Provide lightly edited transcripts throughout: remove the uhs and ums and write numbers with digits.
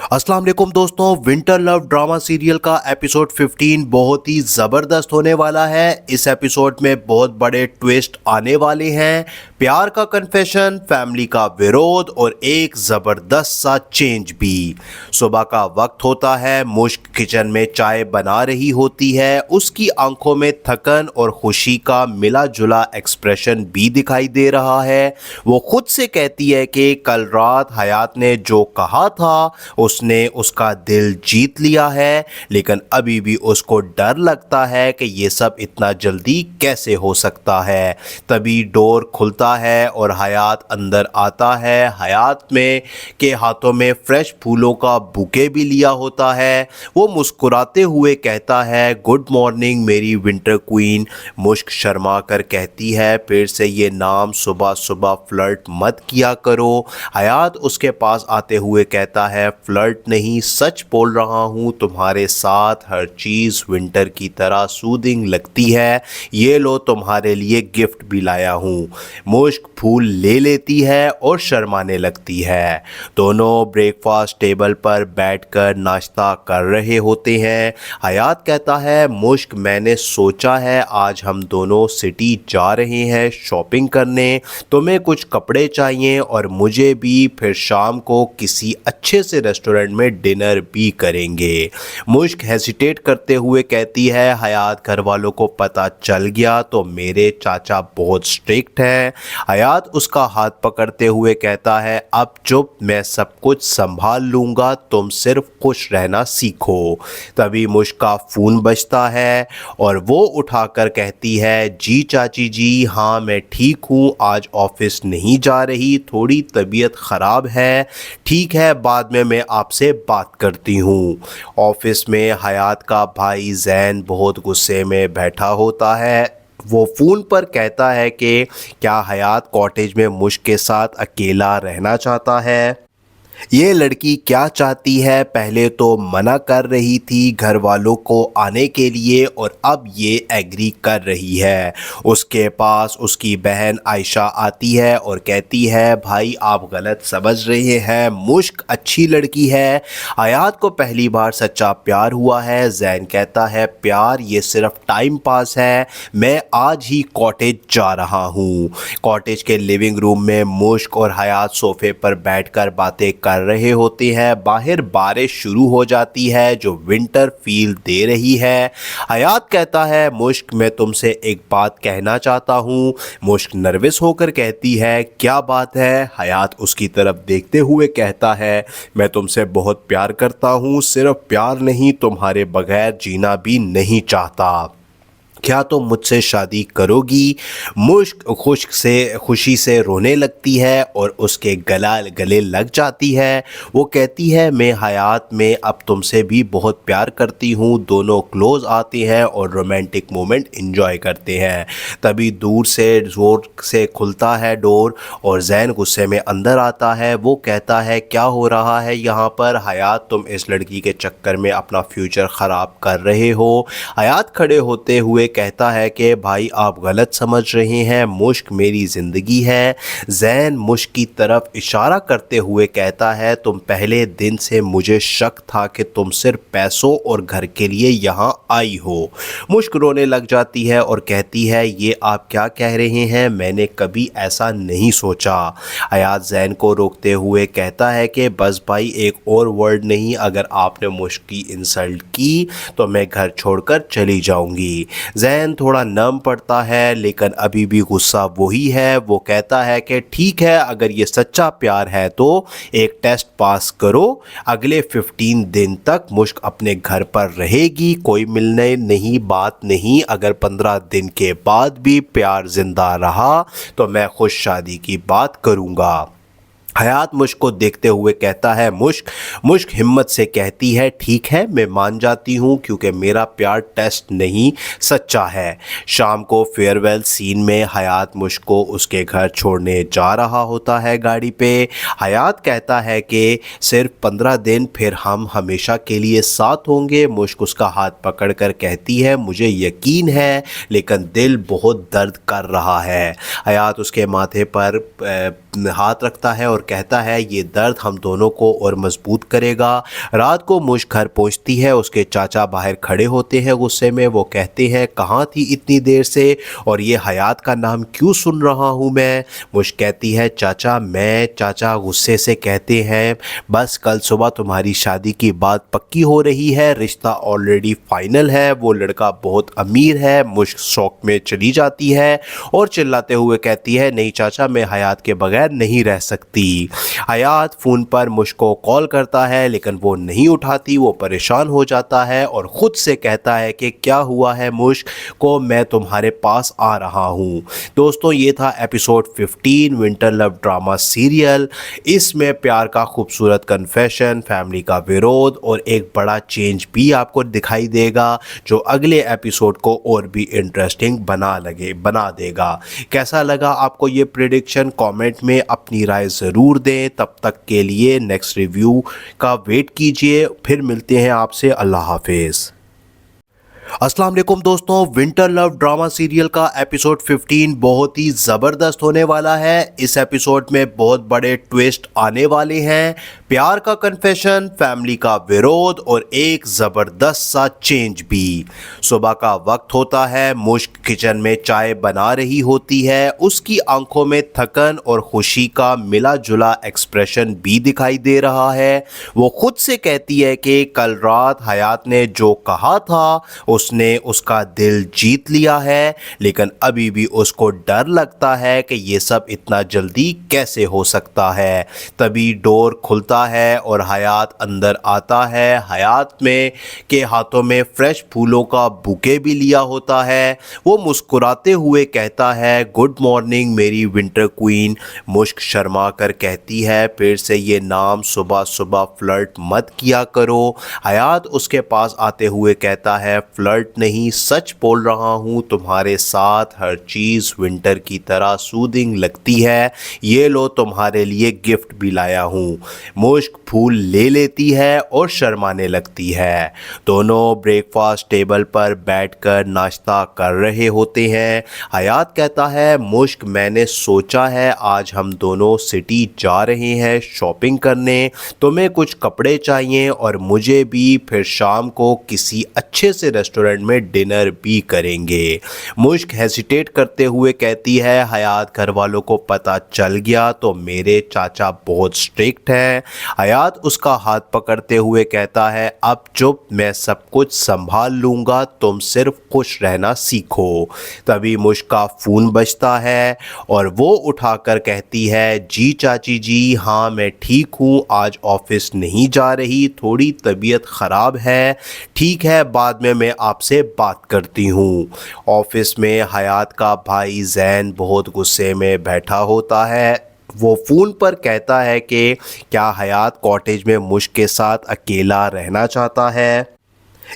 अस्सलाम वालेकुम दोस्तों, विंटर लव ड्रामा सीरियल का एपिसोड 15 बहुत ही ज़बरदस्त होने वाला है। इस एपिसोड में बहुत बड़े ट्विस्ट आने वाले हैं। प्यार का कन्फेशन, फैमिली का विरोध और एक ज़बरदस्त सा चेंज भी। सुबह का वक्त होता है, मुश्क किचन में चाय बना रही होती है। उसकी आंखों में थकन और खुशी का मिला जुला एक्सप्रेशन भी दिखाई दे रहा है। वो खुद से कहती है कि कल रात हयात ने जो कहा था उसने उसका दिल जीत लिया है, लेकिन अभी भी उसको डर लगता है कि ये सब इतना जल्दी कैसे हो सकता है। तभी डोर खुलता है और हयात अंदर आता है। हयात में के हाथों में फ्रेश फूलों का बुके भी लिया होता है। वो मुस्कुराते हुए कहता है, गुड मॉर्निंग मेरी विंटर क्वीन। मुश्क शर्मा कर कहती है, फिर से ये नाम सुबह सुबह फ्लर्ट मत किया करो। हयात उसके पास आते हुए कहता है, फ्लर्ट नहीं, सच बोल रहा हूँ। तुम्हारे साथ हर चीज़ विंटर की तरह सूदिंग लगती है। ये लो, तुम्हारे लिए गिफ्ट भी लाया हूँ। मुश्क फूल ले लेती है और शर्माने लगती है। दोनों ब्रेकफास्ट टेबल पर बैठकर नाश्ता कर रहे होते हैं। हयात कहता है, मुश्क मैंने सोचा है आज हम दोनों सिटी जा रहे हैं शॉपिंग करने। तुम्हें कुछ कपड़े चाहिए और मुझे भी। फिर शाम को किसी अच्छे से रेस्टोरेंट में डिनर भी करेंगे। मुश्क हेसिटेट करते हुए कहती है, हयात घर वालों को पता चल गया तो मेरे चाचा बहुत स्ट्रिक्ट हैं। हयात उसका हाथ पकड़ते हुए कहता है, अब चुप, मैं सब कुछ संभाल लूँगा, तुम सिर्फ खुश रहना सीखो। तभी मुश्क का फ़ोन बजता है और वो उठाकर कहती है, जी चाची जी, हाँ मैं ठीक हूँ, आज ऑफिस नहीं जा रही, थोड़ी तबीयत ख़राब है। ठीक है, बाद में मैं आपसे बात करती हूँ। ऑफिस में हयात का भाई जैन बहुत गुस्से में बैठा होता है। वो फ़ोन पर कहता है कि क्या हयात कॉटेज में मुश्क के साथ अकेला रहना चाहता है। ये लड़की क्या चाहती है, पहले तो मना कर रही थी घर वालों को आने के लिए और अब ये एग्री कर रही है। उसके पास उसकी बहन आयशा आती है और कहती है, भाई आप गलत समझ रहे हैं, मुश्क अच्छी लड़की है। हयात को पहली बार सच्चा प्यार हुआ है। जैन कहता है, प्यार ये सिर्फ टाइम पास है, मैं आज ही कॉटेज जा रहा हूँ। कॉटेज के लिविंग रूम में मुश्क और हयात सोफे पर बैठकर बातें कर रहे होते हैं। बाहर बारिश शुरू हो जाती है जो विंटर फील दे रही है। हयात कहता है, मुश्क मैं तुमसे एक बात कहना चाहता हूँ। मुश्क नर्वस होकर कहती है, क्या बात है। हयात उसकी तरफ देखते हुए कहता है, मैं तुमसे बहुत प्यार करता हूँ, सिर्फ प्यार नहीं, तुम्हारे बगैर जीना भी नहीं चाहता। क्या तुम मुझसे शादी करोगी। मुश्क खुशी से रोने लगती है और उसके गले लग जाती है। वो कहती है, मैं हयात में अब तुमसे भी बहुत प्यार करती हूँ। दोनों क्लोज आते हैं और रोमांटिक मोमेंट एंजॉय करते हैं। तभी दूर से ज़ोर से खुलता है डोर और जैन गुस्से में अंदर आता है। वो कहता है, क्या हो रहा है यहाँ पर। हयात, तुम इस लड़की के चक्कर में अपना फ्यूचर ख़राब कर रहे हो। हयात खड़े होते हुए कहता है कि भाई आप गलत समझ रहे हैं, मुश्क मेरी ज़िंदगी है। जैन मुश्क की तरफ इशारा करते हुए कहता है, तुम पहले दिन से मुझे शक था कि तुम सिर्फ पैसों और घर के लिए यहाँ आई हो। मुश्क रोने लग जाती है और कहती है, ये आप क्या कह रहे हैं, मैंने कभी ऐसा नहीं सोचा। हयात जैन को रोकते हुए कहता है कि बस भाई एक और वर्ड नहीं, अगर आपने मुश्क की इंसल्ट की तो मैं घर छोड़कर चली जाऊंगी। जैन थोड़ा नम पड़ता है लेकिन अभी भी गुस्सा वही है। वो कहता है कि ठीक है, अगर ये सच्चा प्यार है तो एक टेस्ट पास करो। अगले 15 दिन तक मुश्क अपने घर पर रहेगी, कोई मिलने नहीं, बात नहीं। अगर 15 दिन के बाद भी प्यार जिंदा रहा तो मैं खुद शादी की बात करूँगा। हयात मुश्क को देखते हुए कहता है, मुश्क हिम्मत से कहती है, ठीक है मैं मान जाती हूँ क्योंकि मेरा प्यार टेस्ट नहीं सच्चा है। शाम को फेयरवेल सीन में हयात मुश्क को उसके घर छोड़ने जा रहा होता है गाड़ी पे। हयात कहता है कि सिर्फ 15 दिन, फिर हम हमेशा के लिए साथ होंगे। मुश्क उसका हाथ पकड़ कर कहती है, मुझे यकीन है लेकिन दिल बहुत दर्द कर रहा है। हयात उसके माथे पर हाथ रखता है और कहता है ये दर्द हम दोनों को और मजबूत करेगा। रात को मुश्क घर पहुंचती है, उसके चाचा बाहर खड़े होते हैं गुस्से में। वो कहते हैं कहाँ थी इतनी देर से और ये हयात का नाम क्यों सुन रहा हूँ मैं। मुश्क कहती है चाचा मैं। चाचा गुस्से से कहते हैं बस कल सुबह तुम्हारी शादी की बात पक्की हो रही है, रिश्ता ऑलरेडी फाइनल है, वो लड़का बहुत अमीर है। मुश्क शौक में चली जाती है और चिल्लाते हुए कहती है नहीं चाचा मैं हयात के बगैर नहीं रह सकती। हयात फ़ोन पर मुश्क को कॉल करता है लेकिन वो नहीं उठाती। वो परेशान हो जाता है और ख़ुद से कहता है कि क्या हुआ है मुश्क को, मैं तुम्हारे पास आ रहा हूँ। दोस्तों ये था episode 15 winter love drama serial. इसमें प्यार का खूबसूरत कन्फेशन, फैमिली का विरोध और एक बड़ा चेंज भी आपको दिखाई देगा जो अगले एपिसोड को और भी इंटरेस्टिंग बना देगा। कैसा लगा आपको ये प्रेडिक्शन, कमेंट में अपनी राय ज़रूर दें। तब तक के लिए नेक्स्ट रिव्यू का वेट कीजिए। फिर मिलते हैं आपसे। अल्लाह हाफिज़। अस्सलाम वालेकुम दोस्तों, विंटर लव ड्रामा सीरियल का एपिसोड 15 बहुत ही ज़बरदस्त होने वाला है। इस एपिसोड में बहुत बड़े ट्विस्ट आने वाले हैं। प्यार का कन्फेशन, फैमिली का विरोध और एक ज़बरदस्त सा चेंज भी। सुबह का वक्त होता है, मुश्क किचन में चाय बना रही होती है। उसकी आंखों में थकन और खुशी का मिला जुला एक्सप्रेशन भी दिखाई दे रहा है। वो खुद से कहती है कि कल रात हयात ने जो कहा था उसने उसका दिल जीत लिया है, लेकिन अभी भी उसको डर लगता है कि ये सब इतना जल्दी कैसे हो सकता है। तभी डोर खुलता है और हयात अंदर आता है। हयात में के हाथों में फ्रेश फूलों का बुके भी लिया होता है। वो मुस्कुराते हुए कहता है गुड मॉर्निंग मेरी विंटर क्वीन। मुश्क शर्मा कर कहती है फिर से ये नाम सुबह सुबह फ्लर्ट मत किया करो। हयात उसके पास आते हुए कहता है फ्लर्ट नहीं, सच बोल रहा हूँ, तुम्हारे साथ हर चीज़ विंटर की तरह सूदिंग लगती है। ये लो तुम्हारे लिए गिफ्ट भी लाया हूँ। मुश्क फूल ले लेती है और शर्माने लगती है। दोनों ब्रेकफास्ट टेबल पर बैठकर नाश्ता कर रहे होते हैं। हयात कहता है मुश्क मैंने सोचा है आज हम दोनों सिटी जा रहे हैं शॉपिंग करने। तुम्हें कुछ कपड़े चाहिए और मुझे भी, फिर शाम को किसी अच्छे से रेस्टोरेंट में डिनर भी करेंगे। मुश्क हेसिटेट करते हुए कहती है हयात घर वालों को पता चल गया तो मेरे चाचा बहुत स्ट्रिक्ट हैं। हयात उसका हाथ पकड़ते हुए कहता है अब चुप, मैं सब कुछ संभाल लूँगा, तुम सिर्फ खुश रहना सीखो। तभी मुश्क का फ़ोन बजता है और वो उठाकर कहती है जी चाची जी, हाँ मैं ठीक हूँ, आज ऑफिस नहीं जा रही, थोड़ी तबीयत ख़राब है। ठीक है बाद में मैं आपसे बात करती हूँ। ऑफिस में हयात का भाई जैन बहुत गुस्से में बैठा होता है। वो फ़ोन पर कहता है कि क्या हयात कॉटेज में मुश्क के साथ अकेला रहना चाहता है।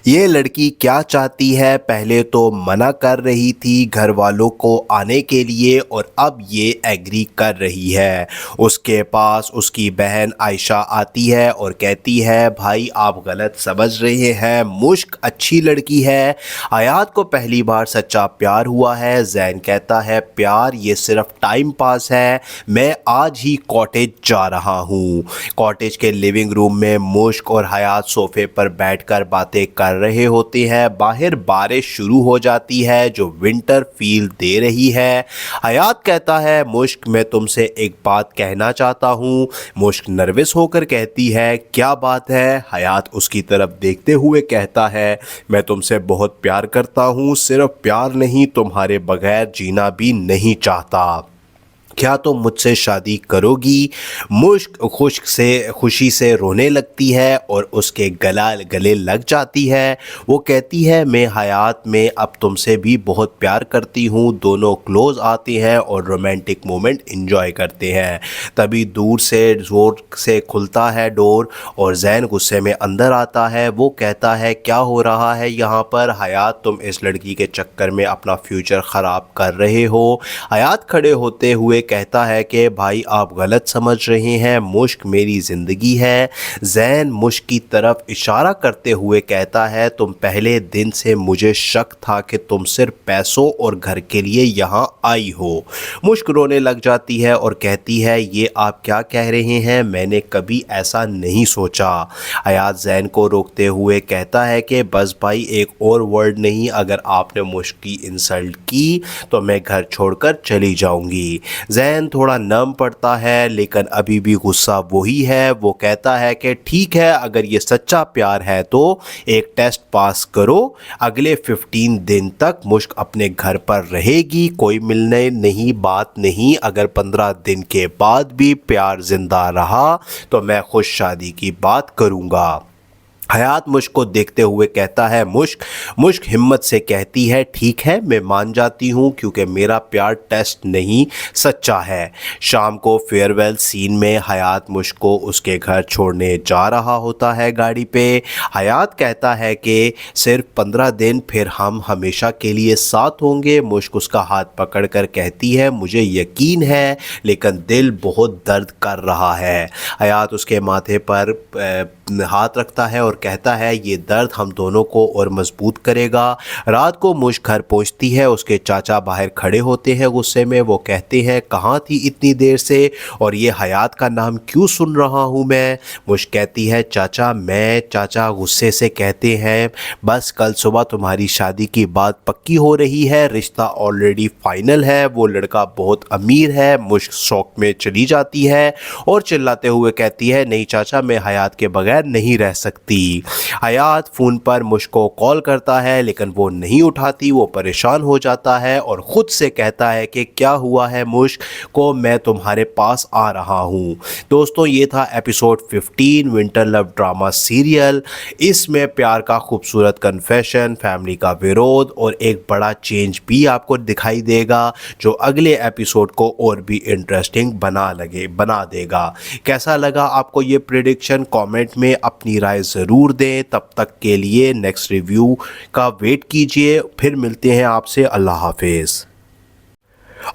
ये लड़की क्या चाहती है, पहले तो मना कर रही थी घर वालों को आने के लिए और अब ये एग्री कर रही है। उसके पास उसकी बहन आयशा आती है और कहती है भाई आप गलत समझ रहे हैं, मुश्क अच्छी लड़की है। हयात को पहली बार सच्चा प्यार हुआ है। जैन कहता है प्यार ये सिर्फ टाइम पास है, मैं आज ही कॉटेज जा रहा हूँ। कॉटेज के लिविंग रूम में मुश्क और हयात सोफे पर बैठकर बातें कर रहे होते हैं। बाहर बारिश शुरू हो जाती है जो विंटर फील दे रही है। हयात कहता है मुश्क मैं तुमसे एक बात कहना चाहता हूँ। मुश्क नर्वस होकर कहती है क्या बात है। हयात उसकी तरफ देखते हुए कहता है मैं तुमसे बहुत प्यार करता हूँ, सिर्फ प्यार नहीं तुम्हारे बगैर जीना भी नहीं चाहता, क्या तुम मुझसे शादी करोगी। मुश्क खुशी से रोने लगती है और उसके गले लग जाती है। वो कहती है मैं हयात में अब तुमसे भी बहुत प्यार करती हूँ। दोनों क्लोज आते हैं और रोमांटिक मोमेंट एंजॉय करते हैं। तभी दूर से ज़ोर से खुलता है डोर और जैन गुस्से में अंदर आता है। वो कहता है क्या हो रहा है यहाँ पर। हयात तुम इस लड़की के चक्कर में अपना फ्यूचर ख़राब कर रहे हो। हयात खड़े होते हुए कहता है कि भाई आप गलत समझ रहे हैं, मुश्क मेरी ज़िंदगी है। जैन मुश्क की तरफ इशारा करते हुए कहता है तुम पहले दिन से मुझे शक था कि तुम सिर्फ पैसों और घर के लिए यहाँ आई हो। मुश्क रोने लग जाती है और कहती है ये आप क्या कह रहे हैं, मैंने कभी ऐसा नहीं सोचा। हयात जैन को रोकते हुए कहता है कि बस भाई एक और वर्ड नहीं, अगर आपने मुश्क की इंसल्ट की तो मैं घर छोड़कर चली जाऊंगी। जैन थोड़ा नम पड़ता है लेकिन अभी भी गुस्सा वही है। वो कहता है कि ठीक है, अगर ये सच्चा प्यार है तो एक टेस्ट पास करो, अगले 15 दिन तक मुश्क अपने घर पर रहेगी, कोई मिलने नहीं, बात नहीं। अगर 15 दिन के बाद भी प्यार जिंदा रहा तो मैं खुद शादी की बात करूंगा। हयात मुश्क को देखते हुए कहता है मुश्क हिम्मत से कहती है ठीक है, मैं मान जाती हूँ क्योंकि मेरा प्यार टेस्ट नहीं सच्चा है। शाम को फेयरवेल सीन में हयात मुश्क को उसके घर छोड़ने जा रहा होता है गाड़ी पे। हयात कहता है कि सिर्फ 15 दिन, फिर हम हमेशा के लिए साथ होंगे। मुश्क उसका हाथ पकड़ कर कहती है मुझे यकीन है लेकिन दिल बहुत दर्द कर रहा है। हयात उसके माथे पर हाथ रखता है और कहता है ये दर्द हम दोनों को और मजबूत करेगा। रात को मुश्क घर पहुंचती है, उसके चाचा बाहर खड़े होते हैं गुस्से में। वो कहते हैं कहाँ थी इतनी देर से और ये हयात का नाम क्यों सुन रहा हूँ मैं। मुश्क कहती है चाचा गुस्से से कहते हैं बस कल सुबह तुम्हारी शादी की बात पक्की हो रही है, रिश्ता ऑलरेडी फाइनल है, वो लड़का बहुत अमीर है। मुश्क शौक में चली जाती है और चिल्लाते हुए कहती है नहीं चाचा, मैं हयात के बगैर नहीं रह सकती। हयात फ़ोन पर मुश्क को कॉल करता है लेकिन वो नहीं उठाती। वो परेशान हो जाता है और ख़ुद से कहता है कि क्या हुआ है मुश्क को, मैं तुम्हारे पास आ रहा हूँ। दोस्तों ये था episode 15 winter love drama serial. इसमें प्यार का खूबसूरत कन्फेशन, फैमिली का विरोध और एक बड़ा चेंज भी आपको दिखाई देगा जो अगले एपिसोड को और भी इंटरेस्टिंग बना देगा। कैसा लगा आपको ये प्रेडिक्शन, कमेंट में अपनी राय ज़रूर दें। तब तक के लिए नेक्स्ट रिव्यू का वेट कीजिए। फिर मिलते हैं आपसे। अल्लाह हाफिज़।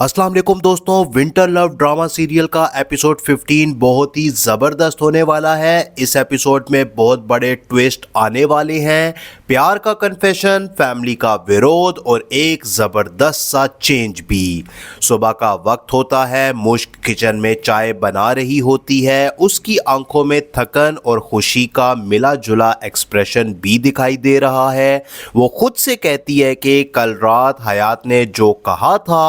अस्सलाम वालेकुम दोस्तों, विंटर लव ड्रामा सीरियल का एपिसोड 15 बहुत ही ज़बरदस्त होने वाला है। इस एपिसोड में बहुत बड़े ट्विस्ट आने वाले हैं। प्यार का कन्फेशन, फैमिली का विरोध और एक ज़बरदस्त सा चेंज भी। सुबह का वक्त होता है, मुश्क किचन में चाय बना रही होती है। उसकी आंखों में थकन और खुशी का मिला जुला एक्सप्रेशन भी दिखाई दे रहा है। वो खुद से कहती है कि कल रात हयात ने जो कहा था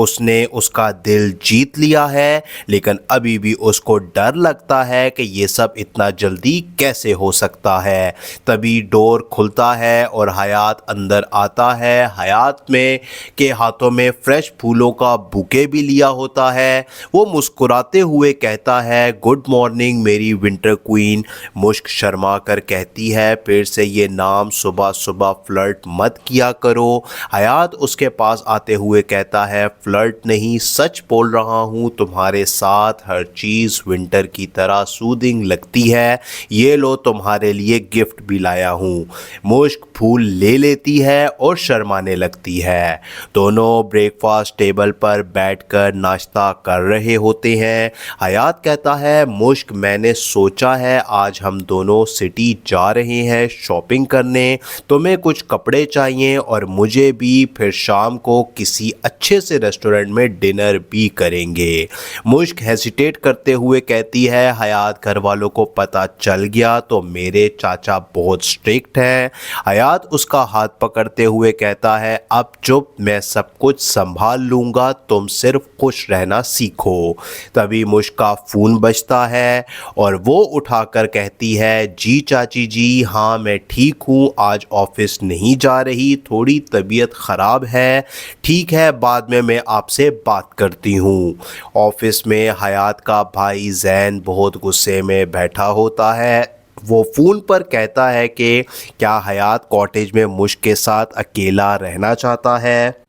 उसने उसका दिल जीत लिया है, लेकिन अभी भी उसको डर लगता है कि ये सब इतना जल्दी कैसे हो सकता है। तभी डोर खुलता है और हयात अंदर आता है। हयात में के हाथों में फ्रेश फूलों का बुके भी लिया होता है। वो मुस्कुराते हुए कहता है गुड मॉर्निंग मेरी विंटर क्वीन। मुश्क शर्मा कर कहती है फिर से ये नाम सुबह सुबह फ्लर्ट मत किया करो। हयात उसके पास आते हुए कहता है फ्लर्ट नहीं, सच बोल रहा हूँ, तुम्हारे साथ हर चीज़ विंटर की तरह सूदिंग लगती है। ये लो तुम्हारे लिए गिफ्ट भी लाया हूँ। मुश्क फूल ले लेती है और शर्माने लगती है। दोनों ब्रेकफास्ट टेबल पर बैठकर नाश्ता कर रहे होते हैं। हयात कहता है मुश्क मैंने सोचा है आज हम दोनों सिटी जा रहे हैं शॉपिंग करने, तुम्हें कुछ कपड़े चाहिए और मुझे भी, फिर शाम को किसी अच्छे से रेस्टोरेंट में डिनर भी करेंगे। मुश्क हेसिटेट करते हुए कहती है हयात घर वालों को पता चल गया तो मेरे चाचा बहुत स्ट्रिक्ट हैं। हयात उसका हाथ पकड़ते हुए कहता है अब चुप, मैं सब कुछ संभाल लूँगा, तुम सिर्फ खुश रहना सीखो। तभी मुश्क का फ़ोन बजता है और वो उठाकर कहती है जी चाची जी, हाँ मैं ठीक हूँ, आज ऑफिस नहीं जा रही, थोड़ी तबीयत ख़राब है। ठीक है, बाद में मैं आपसे बात करती हूँ। ऑफिस में हयात का भाई जैन बहुत गुस्से में बैठा होता है। वो फ़ोन पर कहता है कि क्या हयात कॉटेज में मुश्क के साथ अकेला रहना चाहता है।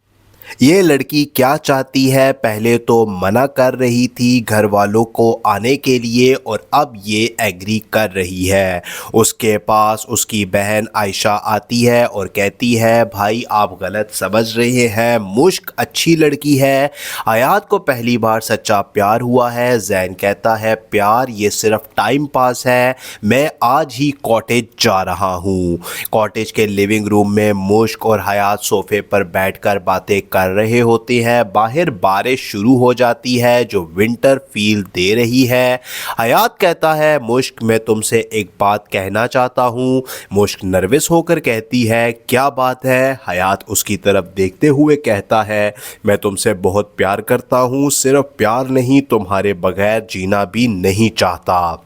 ये लड़की क्या चाहती है, पहले तो मना कर रही थी घर वालों को आने के लिए और अब ये एग्री कर रही है। उसके पास उसकी बहन आयशा आती है और कहती है भाई आप गलत समझ रहे हैं, मुश्क अच्छी लड़की है। हयात को पहली बार सच्चा प्यार हुआ है। जैन कहता है प्यार ये सिर्फ टाइम पास है, मैं आज ही कॉटेज जा रहा हूँ। कॉटेज के लिविंग रूम में मुश्क और हयात सोफे पर बैठकर बातें कर रहे होते हैं। बाहर बारिश शुरू हो जाती है जो विंटर फील दे रही है। हयात कहता है मुश्क मैं तुमसे एक बात कहना चाहता हूँ। मुश्क नर्वस होकर कहती है क्या बात है। हयात उसकी तरफ देखते हुए कहता है मैं तुमसे बहुत प्यार करता हूँ, सिर्फ प्यार नहीं तुम्हारे बगैर जीना भी नहीं चाहता,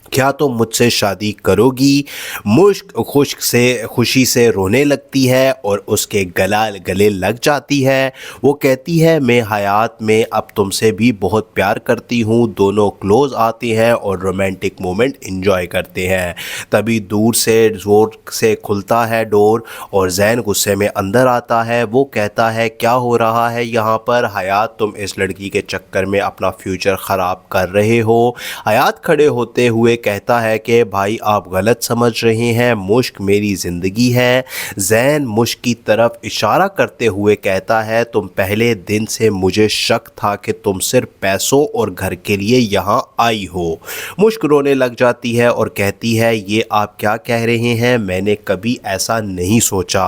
क्या तुम मुझसे शादी करोगी। मुश्क खुशी से रोने लगती है और उसके गले लग जाती है। वो कहती है मैं हयात में अब तुमसे भी बहुत प्यार करती हूँ। दोनों क्लोज आते हैं और रोमांटिक मोमेंट एंजॉय करते हैं। तभी दूर से जोर से खुलता है डोर और जैन गुस्से में अंदर आता है। वो कहता है क्या हो रहा है यहाँ पर। हयात तुम इस लड़की के चक्कर में अपना फ्यूचर ख़राब कर रहे हो। हयात खड़े होते हुए कहता है कि भाई आप गलत समझ रहे हैं, मुश्क मेरी ज़िंदगी है। जैन मुश्क की तरफ इशारा करते हुए कहता है तुम पहले दिन से मुझे शक था कि तुम सिर्फ पैसों और घर के लिए यहाँ आई हो। मुश्क रोने लग जाती है और कहती है ये आप क्या कह रहे हैं, मैंने कभी ऐसा नहीं सोचा।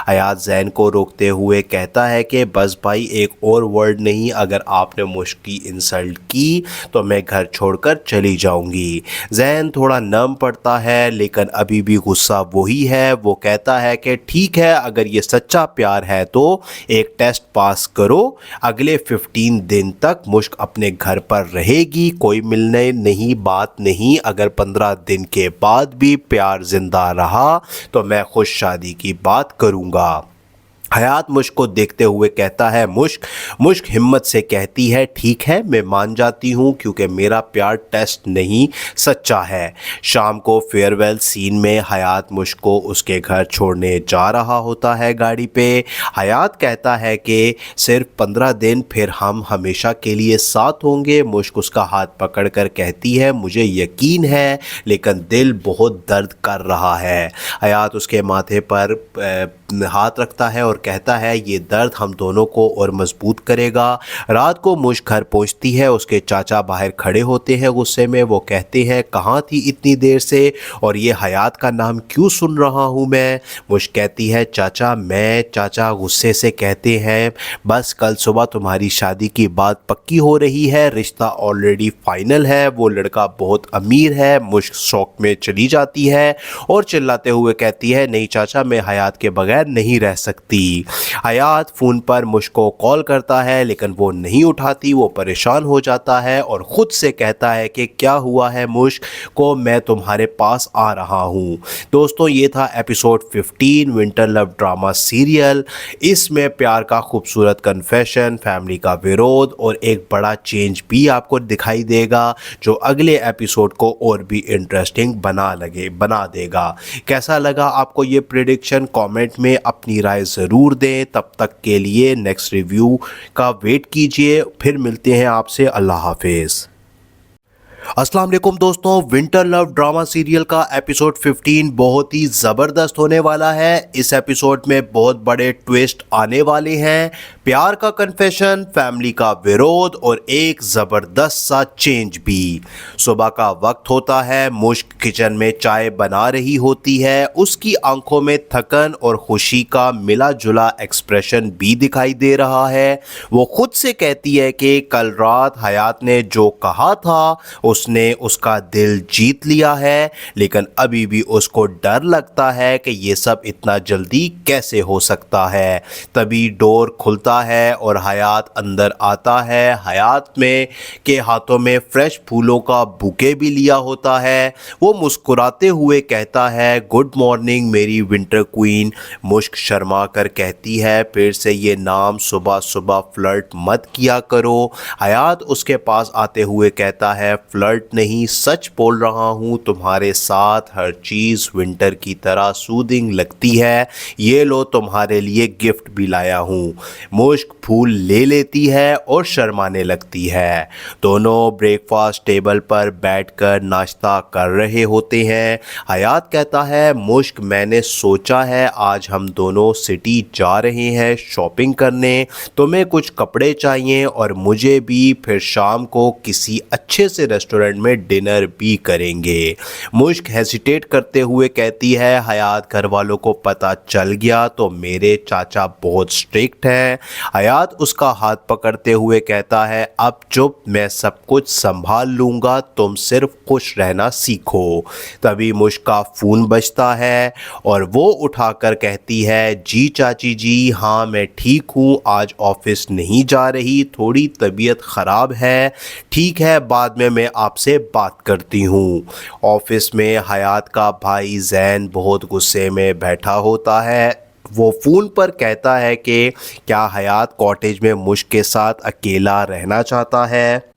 हयात जैन को रोकते हुए कहता है कि बस भाई एक और वर्ड नहीं, अगर आपने मुश्क की इंसल्ट की तो मैं घर छोड़कर चली जाऊंगी। जैन थोड़ा नम पड़ता है लेकिन अभी भी गुस्सा वही है। वो कहता है कि ठीक है अगर ये सच्चा प्यार है तो एक टेस्ट पास करो, अगले 15 दिन तक मुश्क अपने घर पर रहेगी, कोई मिलने नहीं बात नहीं। अगर 15 दिन के बाद भी प्यार जिंदा रहा तो मैं खुद शादी की बात करूँगा। हयात मुश्क को देखते हुए कहता है मुश्क हिम्मत से कहती है ठीक है मैं मान जाती हूँ क्योंकि मेरा प्यार टेस्ट नहीं सच्चा है। शाम को फेयरवेल सीन में हयात मुश्क को उसके घर छोड़ने जा रहा होता है गाड़ी पे। हयात कहता है कि सिर्फ 15 दिन फिर हम हमेशा के लिए साथ होंगे। मुश्क उसका हाथ पकड़कर कहती है मुझे यकीन है लेकिन दिल बहुत दर्द कर रहा है। हयात उसके माथे पर हाथ रखता है और कहता है ये दर्द हम दोनों को और मजबूत करेगा। रात को मुश्क घर पहुंचती है, उसके चाचा बाहर खड़े होते हैं गुस्से में। वो कहते हैं कहाँ थी इतनी देर से और ये हयात का नाम क्यों सुन रहा हूँ मैं। मुश्क कहती है चाचा गुस्से से कहते हैं बस कल सुबह तुम्हारी शादी की बात पक्की हो रही है, रिश्ता ऑलरेडी फाइनल है, वो लड़का बहुत अमीर है। मुश्क शौक में चली जाती है और चिल्लाते हुए कहती है नहीं चाचा मैं हयात के बगैर नहीं रह सकती। हयात फ़ोन पर मुश्क को कॉल करता है लेकिन वो नहीं उठाती। वो परेशान हो जाता है और ख़ुद से कहता है कि क्या हुआ है मुश्क को, मैं तुम्हारे पास आ रहा हूँ। दोस्तों ये था episode 15 winter love drama serial. इसमें प्यार का खूबसूरत कन्फेशन, फैमिली का विरोध और एक बड़ा चेंज भी आपको दिखाई देगा जो अगले एपिसोड को और भी इंटरेस्टिंग बना देगा। कैसा लगा आपको ये प्रेडिक्शन, कमेंट में अपनी राय ज़रूर दें। तब तक के लिए नेक्स्ट रिव्यू का वेट कीजिए। फिर मिलते हैं आपसे। अल्लाह हाफिज़। अस्सलाम वालेकुम दोस्तों, विंटर लव ड्रामा सीरियल का एपिसोड 15 बहुत ही ज़बरदस्त होने वाला है। इस एपिसोड में बहुत बड़े ट्विस्ट आने वाले हैं। प्यार का कन्फेशन, फैमिली का विरोध और एक ज़बरदस्त सा चेंज भी। सुबह का वक्त होता है, मुश्क किचन में चाय बना रही होती है। उसकी आंखों में थकन और खुशी का मिला जुला एक्सप्रेशन भी दिखाई दे रहा है। वो खुद से कहती है कि कल रात हयात ने जो कहा था उसने उसका दिल जीत लिया है, लेकिन अभी भी उसको डर लगता है कि ये सब इतना जल्दी कैसे हो सकता है। तभी डोर खुलता है और हयात अंदर आता है। हयात में के हाथों में फ्रेश फूलों का बुके भी लिया होता है। वो मुस्कुराते हुए कहता है गुड मॉर्निंग मेरी विंटर क्वीन। मुश्क शर्मा कर कहती है फिर से ये नाम सुबह सुबह फ्लर्ट मत किया करो। हयात उसके पास आते हुए कहता है फ्लर्ट नहीं, सच बोल रहा हूँ, तुम्हारे साथ हर चीज़ विंटर की तरह सूदिंग लगती है। ये लो तुम्हारे लिए गिफ्ट भी लाया हूँ। मुश्क फूल ले लेती है और शर्माने लगती है। दोनों ब्रेकफास्ट टेबल पर बैठकर नाश्ता कर रहे होते हैं। हयात कहता है, मुश्क मैंने सोचा है आज हम दोनों सिटी जा रहे हैं शॉपिंग करने। तुम्हें कुछ कपड़े चाहिए और मुझे भी, फिर शाम को किसी अच्छे से रेस्टोरेंट में डिनर भी करेंगे। मुश्क हेसिटेट करते हुए कहती है, हयात घर वालों को पता चल गया तो मेरे चाचा बहुत स्ट्रिक्ट हैं। हयात उसका हाथ पकड़ते हुए कहता है, अब चुप, मैं सब कुछ संभाल लूँगा, तुम सिर्फ खुश रहना सीखो। तभी मुश्क का फ़ोन बजता है और वो उठाकर कहती है, जी चाची जी, हाँ मैं ठीक हूँ, आज ऑफिस नहीं जा रही, थोड़ी तबीयत ख़राब है। ठीक है, बाद में मैं आपसे बात करती हूँ। ऑफिस में हयात का भाई जैन बहुत गुस्से में बैठा होता है। वो फ़ोन पर कहता है कि क्या हयात कॉटेज में मुश्क के साथ अकेला रहना चाहता है।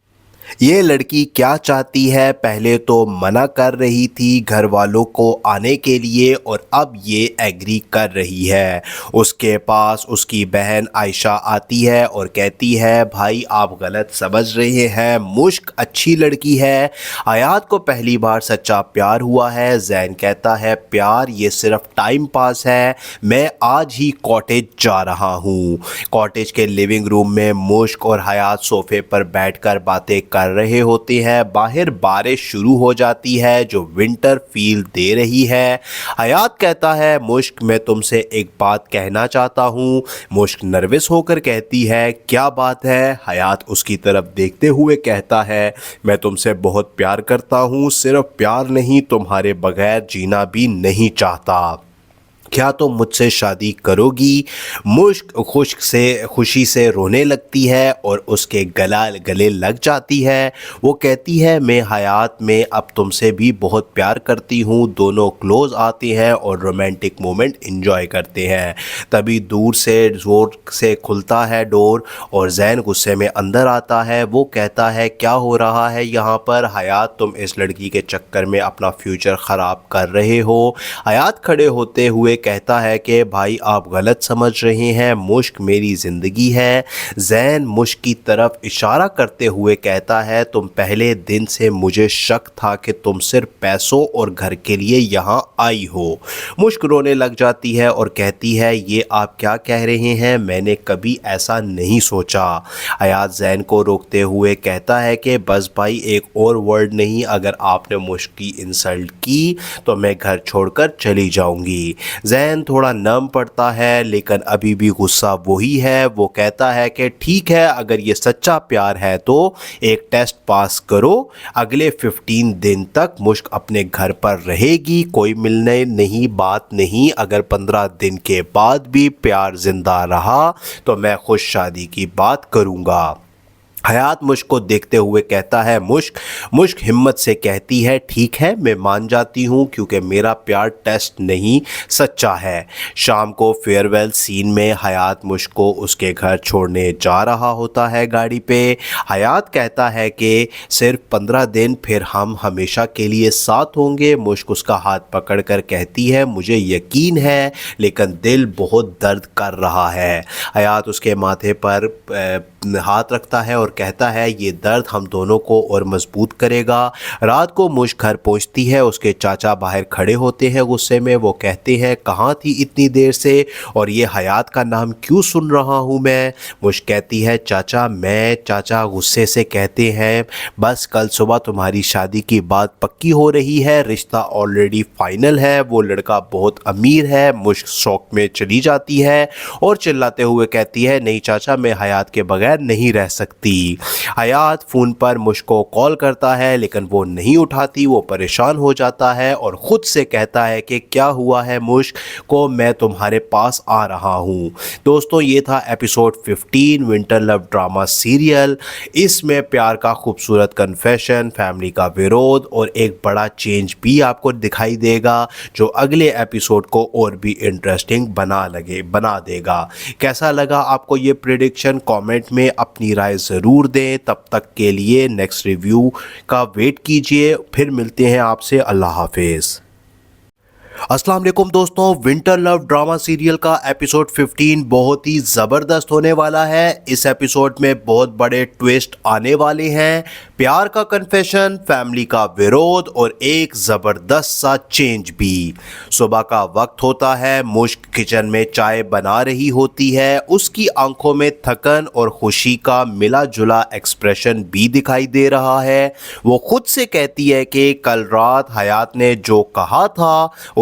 ये लड़की क्या चाहती है, पहले तो मना कर रही थी घर वालों को आने के लिए और अब ये एग्री कर रही है। उसके पास उसकी बहन आयशा आती है और कहती है, भाई आप गलत समझ रहे हैं, मुश्क अच्छी लड़की है। हयात को पहली बार सच्चा प्यार हुआ है। जैन कहता है, प्यार ये सिर्फ टाइम पास है, मैं आज ही कॉटेज जा रहा हूँ। कॉटेज के लिविंग रूम में मुश्क और हयात सोफे पर बैठकर बातें कर रहे होते हैं। बाहर बारिश शुरू हो जाती है जो विंटर फील दे रही है। हयात कहता है, मुश्क मैं तुमसे एक बात कहना चाहता हूँ। मुश्क नर्वस होकर कहती है, क्या बात है। हयात उसकी तरफ देखते हुए कहता है, मैं तुमसे बहुत प्यार करता हूँ, सिर्फ प्यार नहीं, तुम्हारे बगैर जीना भी नहीं चाहता। क्या तुम मुझसे शादी करोगी। मुश्क खुशी से रोने लगती है और उसके गले लग जाती है। वो कहती है, मैं हयात में अब तुमसे भी बहुत प्यार करती हूँ। दोनों क्लोज आते हैं और रोमांटिक मोमेंट एंजॉय करते हैं। तभी दूर से जोर से खुलता है डोर और जैन गुस्से में अंदर आता है। वो कहता है, क्या हो रहा है यहाँ पर। हयात, तुम इस लड़की के चक्कर में अपना फ्यूचर ख़राब कर रहे हो। हयात खड़े होते हुए कहता है कि भाई आप गलत समझ रहे हैं, मुश्क मेरी ज़िंदगी है। जैन मुश्क की तरफ इशारा करते हुए कहता है, तुम पहले दिन से मुझे शक था कि तुम सिर्फ पैसों और घर के लिए यहाँ आई हो। मुश्क रोने लग जाती है और कहती है, ये आप क्या कह रहे हैं, मैंने कभी ऐसा नहीं सोचा। हयात जैन को रोकते हुए कहता है कि बस भाई एक और वर्ड नहीं, अगर आपने मुश्क की इंसल्ट की तो मैं घर छोड़कर चली जाऊंगी। जैन थोड़ा नम पड़ता है लेकिन अभी भी गुस्सा वही है। वो कहता है कि ठीक है, अगर ये सच्चा प्यार है तो एक टेस्ट पास करो। अगले 15 दिन तक मुश्क अपने घर पर रहेगी, कोई मिलने नहीं, बात नहीं। अगर 15 दिन के बाद भी प्यार जिंदा रहा तो मैं खुद शादी की बात करूँगा। हयात मुश्क को देखते हुए कहता है, मुश्क हिम्मत से कहती है, ठीक है मैं मान जाती हूँ क्योंकि मेरा प्यार टेस्ट नहीं सच्चा है। शाम को फेयरवेल सीन में हयात मुश्क को उसके घर छोड़ने जा रहा होता है गाड़ी पे। हयात कहता है कि सिर्फ 15 दिन, फिर हम हमेशा के लिए साथ होंगे। मुश्क उसका हाथ पकड़कर कहती है, मुझे यकीन है लेकिन दिल बहुत दर्द कर रहा है। हयात उसके माथे पर हाथ रखता है और कहता है, ये दर्द हम दोनों को और मजबूत करेगा। रात को मुश्क घर पहुंचती है। उसके चाचा बाहर खड़े होते हैं गुस्से में। वो कहते हैं, कहाँ थी इतनी देर से और ये हयात का नाम क्यों सुन रहा हूँ मैं। मुश्क कहती है, चाचा गुस्से से कहते हैं, बस कल सुबह तुम्हारी शादी की बात पक्की हो रही है, रिश्ता ऑलरेडी फाइनल है, वो लड़का बहुत अमीर है। मुश्क शौक में चली जाती है और चिल्लाते हुए कहती है, नहीं चाचा, मैं हयात के बगैर नहीं रह सकती। हयात फ़ोन पर मुश्क को कॉल करता है लेकिन वो नहीं उठाती। वो परेशान हो जाता है और ख़ुद से कहता है कि क्या हुआ है मुश्क को, मैं तुम्हारे पास आ रहा हूँ। दोस्तों, ये था episode 15 winter love drama serial. इसमें प्यार का खूबसूरत कन्फेशन, फैमिली का विरोध और एक बड़ा चेंज भी आपको दिखाई देगा जो अगले एपिसोड को और भी इंटरेस्टिंग बना देगा। कैसा लगा आपको ये प्रेडिक्शन, कमेंट में अपनी राय ज़रूर दें। तब तक के लिए नेक्स्ट रिव्यू का वेट कीजिए। फिर मिलते हैं आपसे। अल्लाह हाफिज़। अस्सलाम वालेकुम दोस्तों, विंटर लव ड्रामा सीरियल का एपिसोड 15 बहुत ही ज़बरदस्त होने वाला है। इस एपिसोड में बहुत बड़े ट्विस्ट आने वाले हैं। प्यार का कन्फेशन, फैमिली का विरोध और एक ज़बरदस्त सा चेंज भी। सुबह का वक्त होता है, मुश्क किचन में चाय बना रही होती है। उसकी आंखों में थकन और खुशी का मिला जुला एक्सप्रेशन भी दिखाई दे रहा है। वो खुद से कहती है कि कल रात हयात ने जो कहा था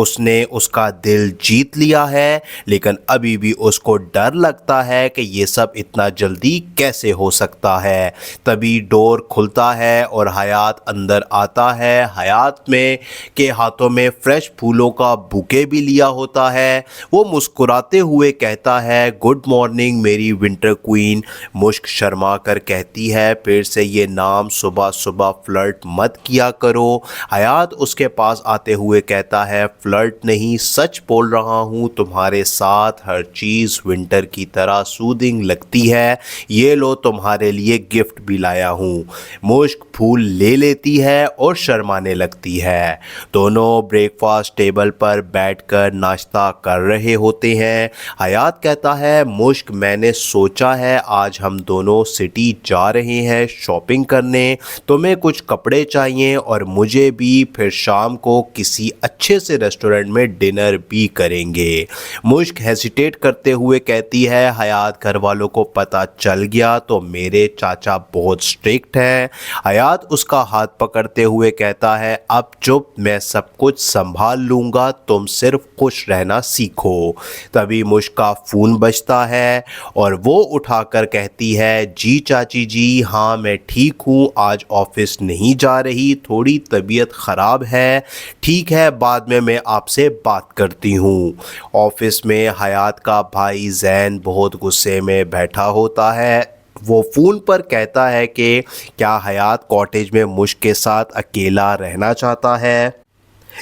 उसने उसका दिल जीत लिया है, लेकिन अभी भी उसको डर लगता है कि ये सब इतना जल्दी कैसे हो सकता है। तभी डोर खुलता है और हयात अंदर आता है। हयात में के हाथों में फ्रेश फूलों का बुके भी लिया होता है। वो मुस्कुराते हुए कहता है, गुड मॉर्निंग मेरी विंटर क्वीन। मुश्क शर्मा कर कहती है, फिर से ये नाम सुबह सुबह फ्लर्ट मत किया करो। हयात उसके पास आते हुए कहता है, फ्लर्ट नहीं, सच बोल रहा हूँ। तुम्हारे साथ हर चीज़ विंटर की तरह सूदिंग लगती है। ये लो, तुम्हारे लिए गिफ्ट भी लाया हूँ। मुश्क फूल ले लेती है और शर्माने लगती है। दोनों ब्रेकफास्ट टेबल पर बैठकर नाश्ता कर रहे होते हैं। हयात कहता है, मुश्क मैंने सोचा है आज हम दोनों सिटी जा रहे हैं शॉपिंग करने। तुम्हें कुछ कपड़े चाहिए और मुझे भी। फिर शाम को किसी अच्छे से रेस्टोरेंट में डिनर भी करेंगे। मुश्क हेसिटेट करते हुए कहती है, हयात घर वालों को पता चल गया तो मेरे चाचा बहुत स्ट्रिक्ट हैं। हयात उसका हाथ पकड़ते हुए कहता है, अब चुप, मैं सब कुछ संभाल लूँगा, तुम सिर्फ खुश रहना सीखो। तभी मुश्क का फ़ोन बजता है और वो उठाकर कहती है, जी चाची जी, हाँ मैं ठीक हूँ, आज ऑफिस नहीं जा रही, थोड़ी तबीयत ख़राब है। ठीक है, बाद में मैं आपसे बात करती हूँ। ऑफिस में हयात का भाई जैन बहुत गुस्से में बैठा होता है। वो फ़ोन पर कहता है कि क्या हयात कॉटेज में मुश्क के साथ अकेला रहना चाहता है।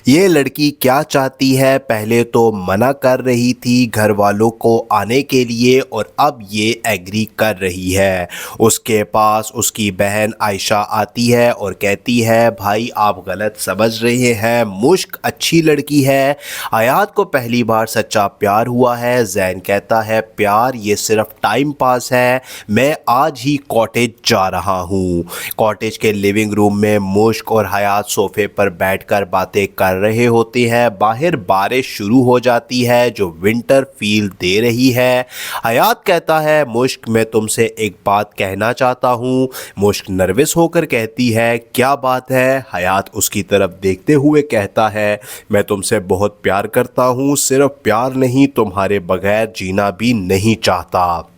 ये लड़की क्या चाहती है, पहले तो मना कर रही थी घर वालों को आने के लिए और अब ये एग्री कर रही है। उसके पास उसकी बहन आयशा आती है और कहती है, भाई आप गलत समझ रहे हैं, मुश्क अच्छी लड़की है। हयात को पहली बार सच्चा प्यार हुआ है। जैन कहता है, प्यार ये सिर्फ टाइम पास है, मैं आज ही कॉटेज जा रहा हूँ। कॉटेज के लिविंग रूम में मुश्क और हयात सोफे पर बैठकर बातें कर रहे होते हैं। बाहर बारिश शुरू हो जाती है जो विंटर फील दे रही है। हयात कहता है, मुश्क मैं तुमसे एक बात कहना चाहता हूँ। मुश्क नर्वस होकर कहती है, क्या बात है। हयात उसकी तरफ देखते हुए कहता है, मैं तुमसे बहुत प्यार करता हूँ, सिर्फ प्यार नहीं, तुम्हारे बगैर जीना भी नहीं चाहता।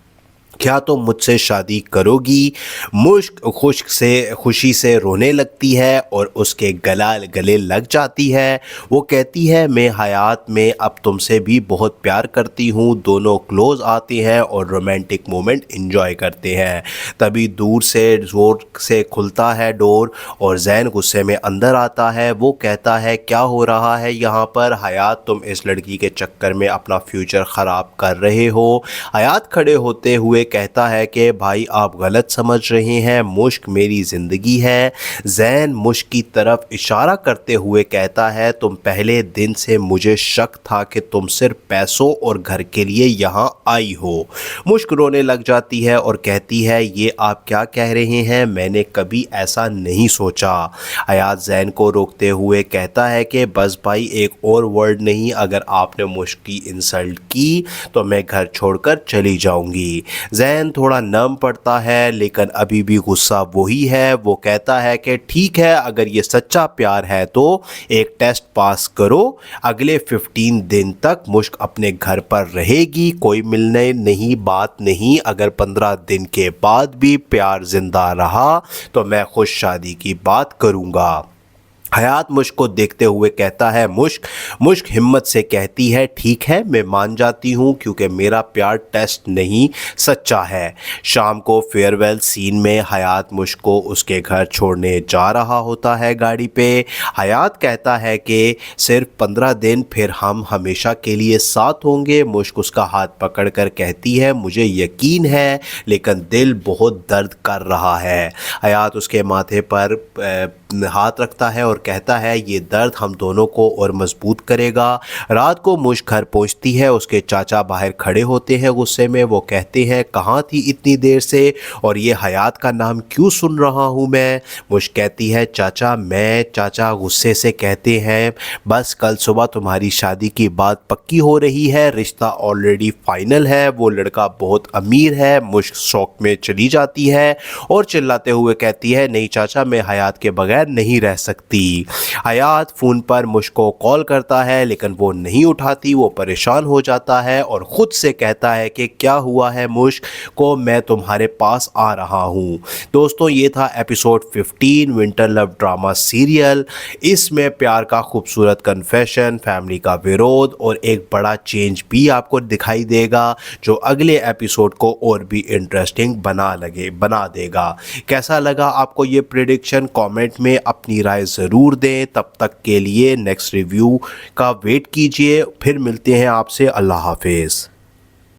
क्या तुम मुझसे शादी करोगी। मुश्क खुशी से रोने लगती है और उसके गले लग जाती है। वो कहती है, मैं हयात में अब तुमसे भी बहुत प्यार करती हूँ। दोनों क्लोज आते हैं और रोमांटिक मोमेंट एंजॉय करते हैं। तभी दूर से जोर से खुलता है डोर और जैन गुस्से में अंदर आता है। वो कहता है, क्या हो रहा है यहाँ पर। हयात, तुम इस लड़की के चक्कर में अपना फ्यूचर ख़राब कर रहे हो। हयात खड़े होते हुए कहता है कि भाई आप गलत समझ रहे हैं, मुश्क मेरी ज़िंदगी है। जैन मुश्क की तरफ इशारा करते हुए कहता है, तुम पहले दिन से मुझे शक था कि तुम सिर्फ पैसों और घर के लिए यहाँ आई हो। मुश्क रोने लग जाती है और कहती है, ये आप क्या कह रहे हैं, मैंने कभी ऐसा नहीं सोचा। हयात जैन को रोकते हुए कहता है कि बस भाई एक और वर्ड नहीं, अगर आपने मुश्क की इंसल्ट की तो मैं घर छोड़कर चली जाऊंगी। जैन थोड़ा नम पड़ता है लेकिन अभी भी गुस्सा वही है। वो कहता है कि ठीक है, अगर ये सच्चा प्यार है तो एक टेस्ट पास करो। अगले 15 दिन तक मुश्क अपने घर पर रहेगी, कोई मिलने नहीं, बात नहीं। अगर 15 दिन के बाद भी प्यार जिंदा रहा तो मैं खुद शादी की बात करूँगा। हयात मुश्क को देखते हुए कहता है मुश्क। मुश्क हिम्मत से कहती है ठीक है, मैं मान जाती हूँ क्योंकि मेरा प्यार टेस्ट नहीं सच्चा है। शाम को फेयरवेल सीन में हयात मुश्क को उसके घर छोड़ने जा रहा होता है गाड़ी पे। हयात कहता है कि सिर्फ 15 दिन, फिर हम हमेशा के लिए साथ होंगे। मुश्क उसका हाथ पकड़ कर कहती है मुझे यकीन है लेकिन दिल बहुत दर्द कर रहा है। हयात उसके माथे पर हाथ रखता है और कहता है ये दर्द हम दोनों को और मजबूत करेगा। रात को मुश्क घर पहुंचती है, उसके चाचा बाहर खड़े होते हैं गुस्से में। वो कहते हैं कहाँ थी इतनी देर से और ये हयात का नाम क्यों सुन रहा हूँ मैं। मुश्क कहती है चाचा गुस्से से कहते हैं बस कल सुबह तुम्हारी शादी की बात पक्की हो रही है, रिश्ता ऑलरेडी फाइनल है, वो लड़का बहुत अमीर है। मुश्क शौक में चली जाती है और चिल्लाते हुए कहती है नहीं चाचा, मैं हयात के बगैर नहीं रह सकती। हयात फ़ोन पर मुश्क को कॉल करता है लेकिन वो नहीं उठाती। वो परेशान हो जाता है और ख़ुद से कहता है कि क्या हुआ है मुश्क को, मैं तुम्हारे पास आ रहा हूँ। दोस्तों ये था episode 15 winter love drama serial. इसमें प्यार का खूबसूरत कन्फेशन, फैमिली का विरोध और एक बड़ा चेंज भी आपको दिखाई देगा जो अगले एपिसोड को और भी इंटरेस्टिंग बना देगा। कैसा लगा आपको ये प्रेडिक्शन, कमेंट में अपनी राय ज़रूर दें। तब तक के लिए नेक्स्ट रिव्यू का वेट कीजिए। फिर मिलते हैं आपसे। अल्लाह हाफिज़।